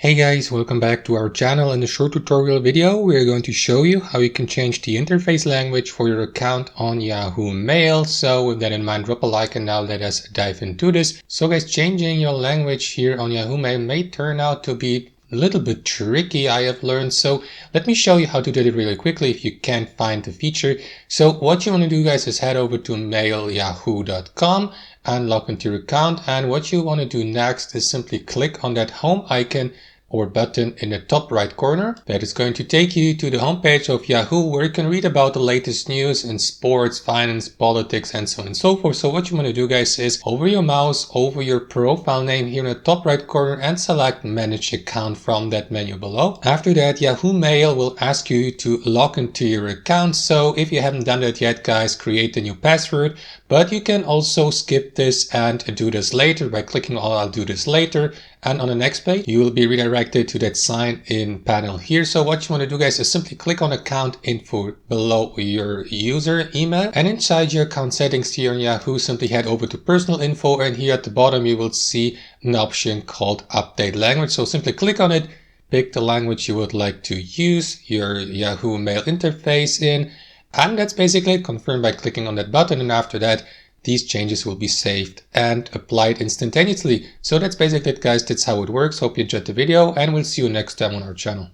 Hey guys, welcome back to our channel. In the short tutorial video, we are going to show you how you can change the interface language for your account on Yahoo Mail. So with that in mind, drop a like and now let us dive into this. So guys, changing your language here on Yahoo Mail may turn out to be a little bit tricky, I have learned. So let me show you how to do it really quickly if you can't find the feature. So what you want to do guys is head over to mailyahoo.com and log into your account. And what you want to do next is simply click on that home icon or button in the top right corner. That is going to take you to the homepage of Yahoo, where you can read about the latest news in sports, finance, politics, and so on and so forth. So what you want to do guys is hover your mouse over your profile name here in the top right corner and select manage account from that menu below. After that, Yahoo Mail will ask you to log into your account. So if you haven't done that yet guys, create a new password, but you can also skip this and do this later by clicking on I'll do this later. And on the next page, you will be redirected to that sign in panel here. So what you want to do guys is simply click on account info below your user email, and inside your account settings here on Yahoo, simply head over to personal info, and here at the bottom you will see an option called update language. So simply click on it, pick the language you would like to use your Yahoo Mail interface in, and that's basically it. Confirm by clicking on that button, and after that these changes will be saved and applied instantaneously. So that's basically it guys, that's how it works. Hope you enjoyed the video and we'll see you next time on our channel.